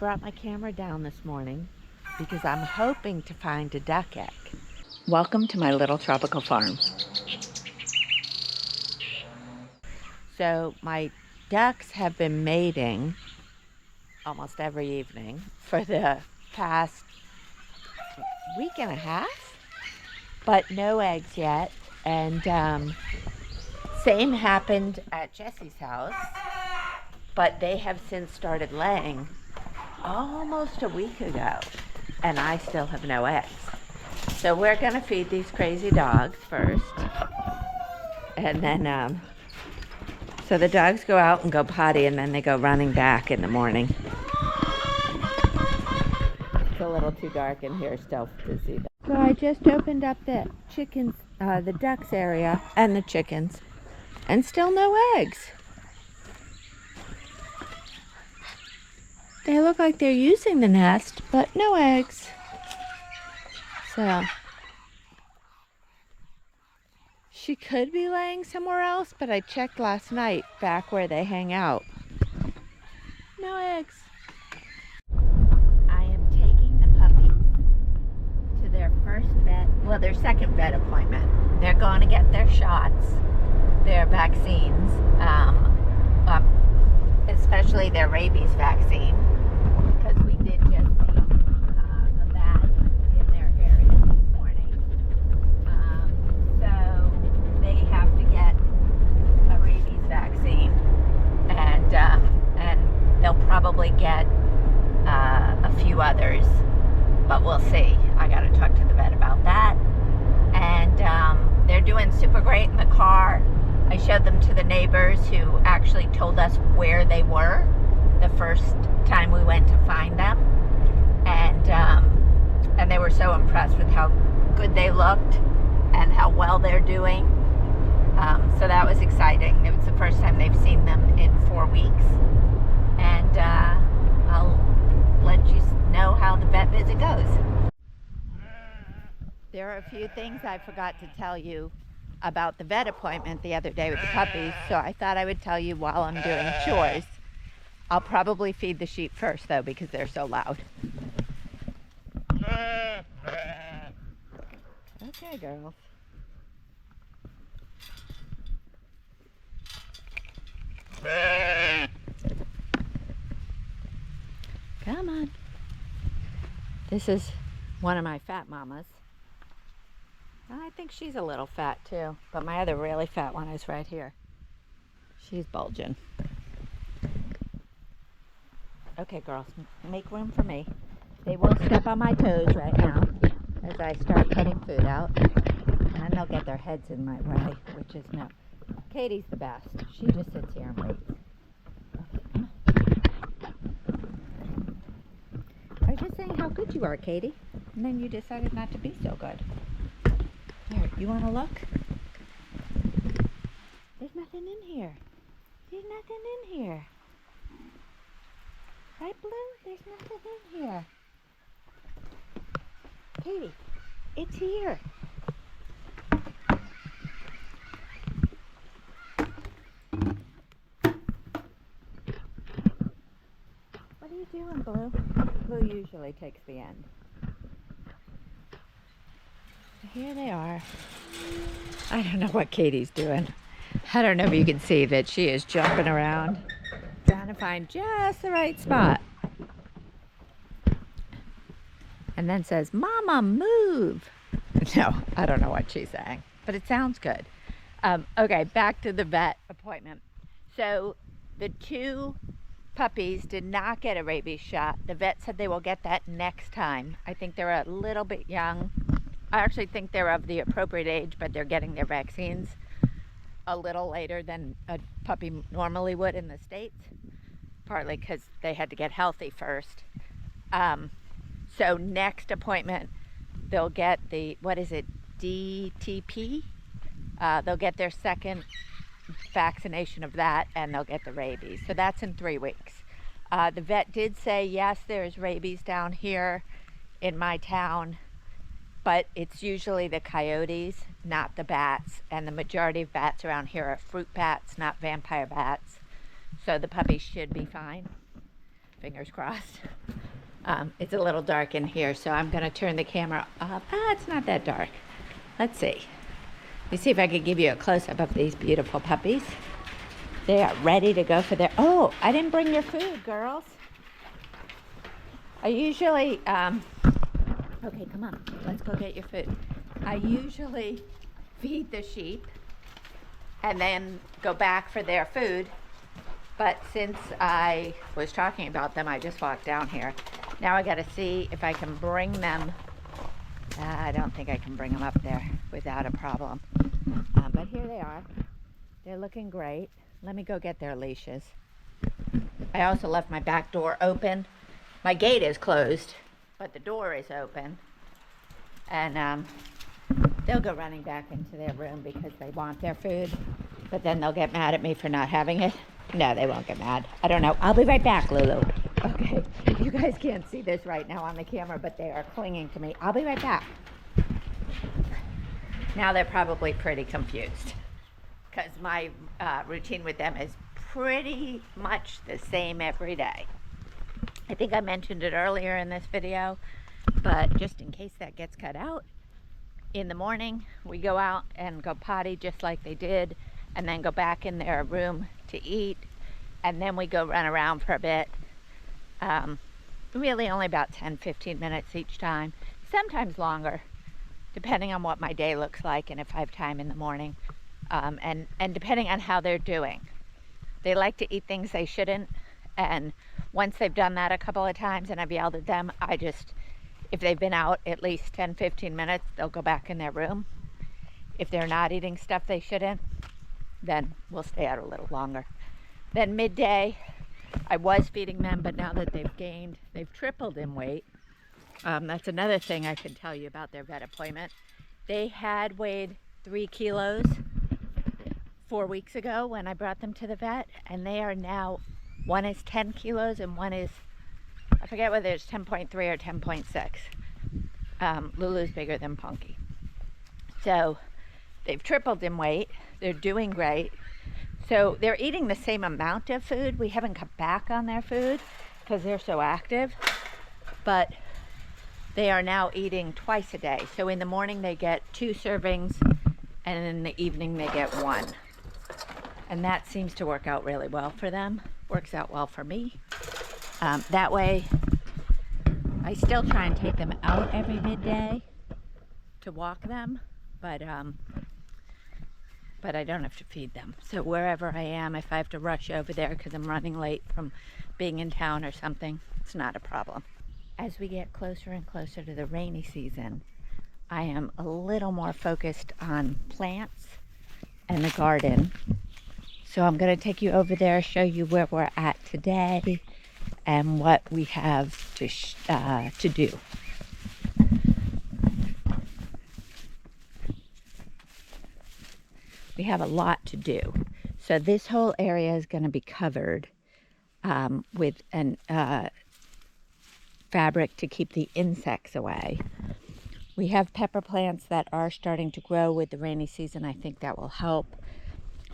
brought my camera down this morning because I'm hoping to find a duck egg. Welcome to my little tropical farm. So my ducks have been mating almost every evening for the past week and a half, but no eggs yet. And same happened at Jesse's house, but they have since started laying almost a week ago, and I still have no eggs. So we're gonna feed these crazy dogs first, and then so the dogs go out and go potty, and then they go running back in the morning. It's a little too dark in here still to see them. So I just opened up the chickens, the ducks area, and the chickens, and still no eggs. They look like they're using the nest, but no eggs. So she could be laying somewhere else, but I checked last night back where they hang out. No eggs. I am taking the puppies to their first vet, well, their second vet appointment. They're going to get their shots, their vaccines, especially their rabies vaccine, because we did just see a vet in their area this morning. So they have to get a rabies vaccine, and they'll probably get a few others, but we'll see. I got to talk to the vet about that. And they're doing super great in the car. I showed them to the neighbors who actually told us where they were the first time we went to find them, and they were so impressed with how good they looked and how well they're doing. So that was exciting. It was the first time they've seen them in 4 weeks, and I'll let you know how the vet visit goes. There are a few things I forgot to tell you about the vet appointment the other day with the puppies, so I thought I would tell you while I'm doing chores. I'll probably feed the sheep first, though, because they're so loud. Okay, girls. Come on. This is one of my fat mamas. I think she's a little fat too, but my other really fat one is right here. She's bulging. Okay, girls, make room for me. They will step on my toes right now as I start putting food out, and they'll get their heads in my way, which is no. Katie's the best. She just sits here and waits. Okay, I was just saying how good you are, Katie, and then you decided not to be so good. Here, you want to look? There's nothing in here. There's nothing in here. Right, Blue? There's nothing in here. Katie, it's here. What are you doing, Blue? Blue usually takes the end. Here they are. I don't know what Katie's doing. I don't know if you can see that she is jumping around, trying to find just the right spot. And then says, "Mama, move." No, I don't know what she's saying, but it sounds good. Okay, back to the vet appointment. So the 2 puppies did not get a rabies shot. The vet said they will get that next time. I think they're a little bit young. I actually think they're of the appropriate age, but they're getting their vaccines a little later than a puppy normally would in the States, partly because they had to get healthy first. So next appointment, they'll get the, what is it, DTP? They'll get their second vaccination of that, and they'll get the rabies. So that's in 3 weeks. The vet did say, yes, there's rabies down here in my town, but it's usually the coyotes, not the bats, and the majority of bats around here are fruit bats, not vampire bats, so the puppies should be fine. fingers crossed. It's a little dark in here, so I'm going to turn the camera up. It's not that dark. Let's see. Let me see if I can give you a close-up of these beautiful puppies. They are ready to go for their... Oh, I didn't bring your food, girls. I usually... Okay, come on. Let's go get your food. I usually feed the sheep and then go back for their food. But since I was talking about them, I just walked down here. Now I got to see if I can bring them. I don't think I can bring them up there without a problem. But here they are. They're looking great. Let me go get their leashes. I also left my back door open. My gate is closed, but the door is open. And they'll go running back into their room because they want their food. But then they'll get mad at me for not having it. No, they won't get mad. I don't know. I'll be right back, Lulu. Okay, you guys can't see this right now on the camera, but they are clinging to me. I'll be right back. Now they're probably pretty confused because my routine with them is pretty much the same every day. I think I mentioned it earlier in this video, but just in case that gets cut out, in the morning we go out and go potty just like they did, and then go back in their room to eat, and then we go run around for a bit. Really only about 10-15 minutes each time, sometimes longer, depending on what my day looks like and if I have time in the morning, and depending on how they're doing. They like to eat things they shouldn't, and once they've done that a couple of times and I've yelled at them, if they've been out at least 10-15 minutes, they'll go back in their room. If they're not eating stuff they shouldn't, then we'll stay out a little longer. Then midday, I was feeding them, but now that they've tripled in weight. That's another thing I can tell you about their vet appointment. They had weighed 3 kilos 4 weeks ago when I brought them to the vet, and they are now, one is 10 kilos and one is, I forget whether it's 10.3 or 10.6. Lulu's bigger than Punky. So they've tripled in weight. They're doing great. So they're eating the same amount of food. We haven't cut back on their food because they're so active, but they are now eating twice a day. So in the morning they get 2 servings, and in the evening they get 1. And that seems to work out really well for them. Works out well for me. That way, I still try and take them out every midday to walk them, but I don't have to feed them. So wherever I am, if I have to rush over there because I'm running late from being in town or something, it's not a problem. As we get closer and closer to the rainy season, I am a little more focused on plants and the garden. So I'm going to take you over there, show you where we're at today and what we have to do. We have a lot to do. So this whole area is going to be covered with an fabric to keep the insects away. We have pepper plants that are starting to grow with the rainy season. I think that will help.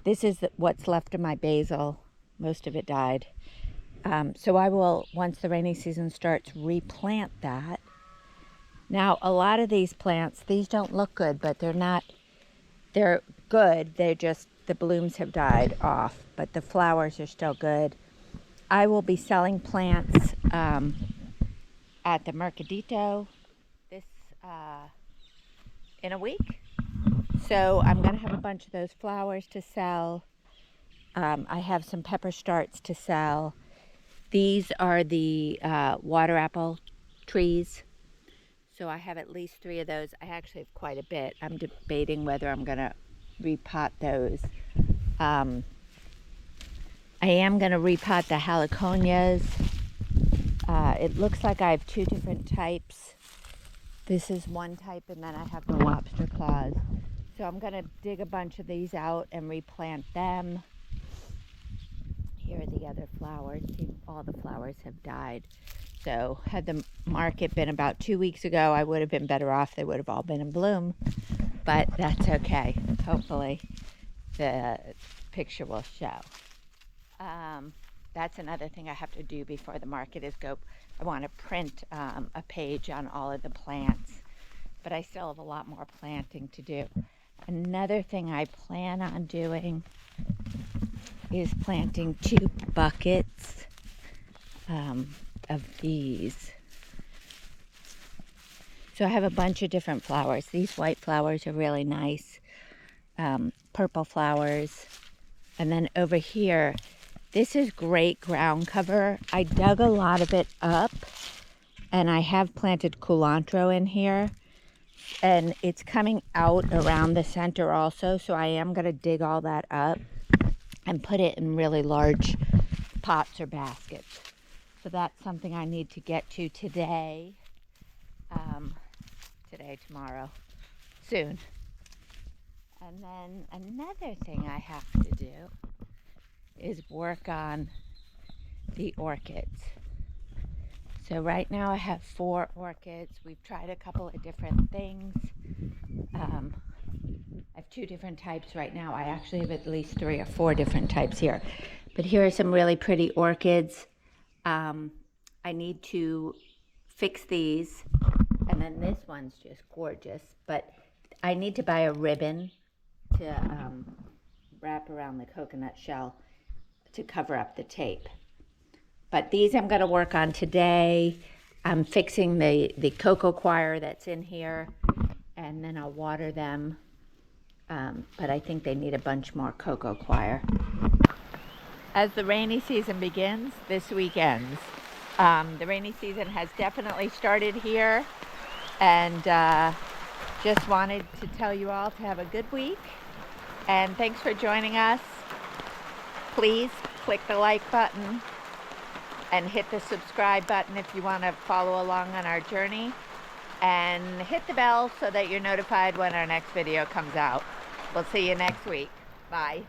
This is what's left of my basil. Most of it died. So I will, once the rainy season starts, replant that. Now, a lot of these plants, these don't look good, but they're good. They're just, the blooms have died off, but the flowers are still good. I will be selling plants at the Mercadito in a week. So I'm going to have a bunch of those flowers to sell. I have some pepper starts to sell. These are the water apple trees. So I have at least 3 of those. I actually have quite a bit. I'm debating whether I'm going to repot those. I am going to repot the heliconias. It looks like I have 2 different types. This is one type, and then I have the lobster claws. So I'm going to dig a bunch of these out and replant them. Here are the other flowers. See, all the flowers have died. So had the market been about 2 weeks ago, I would have been better off. They would have all been in bloom, but that's okay. Hopefully the picture will show. that's another thing I have to do before the market is I want to print a page on all of the plants, but I still have a lot more planting to do. Another thing I plan on doing is planting 2 buckets of these. So I have a bunch of different flowers. These white flowers are really nice. Purple flowers. And then over here, this is great ground cover. I dug a lot of it up, and I have planted culantro in here. And it's coming out around the center also, so I am going to dig all that up and put it in really large pots or baskets. So that's something I need to get to today. Tomorrow, soon. And then another thing I have to do is work on the orchids. So right now I have 4 orchids. We've tried a couple of different things. I have 2 different types right now. I actually have at least 3 or 4 different types here. But here are some really pretty orchids. I need to fix these. And then this one's just gorgeous. But I need to buy a ribbon to wrap around the coconut shell to cover up the tape. But these I'm going to work on today. I'm fixing the cocoa coir that's in here, and then I'll water them. But I think they need a bunch more cocoa coir. As the rainy season begins, this week ends. The rainy season has definitely started here, and just wanted to tell you all to have a good week. And thanks for joining us. Please click the like button and hit the subscribe button if you want to follow along on our journey. And hit the bell so that you're notified when our next video comes out. We'll see you next week. Bye.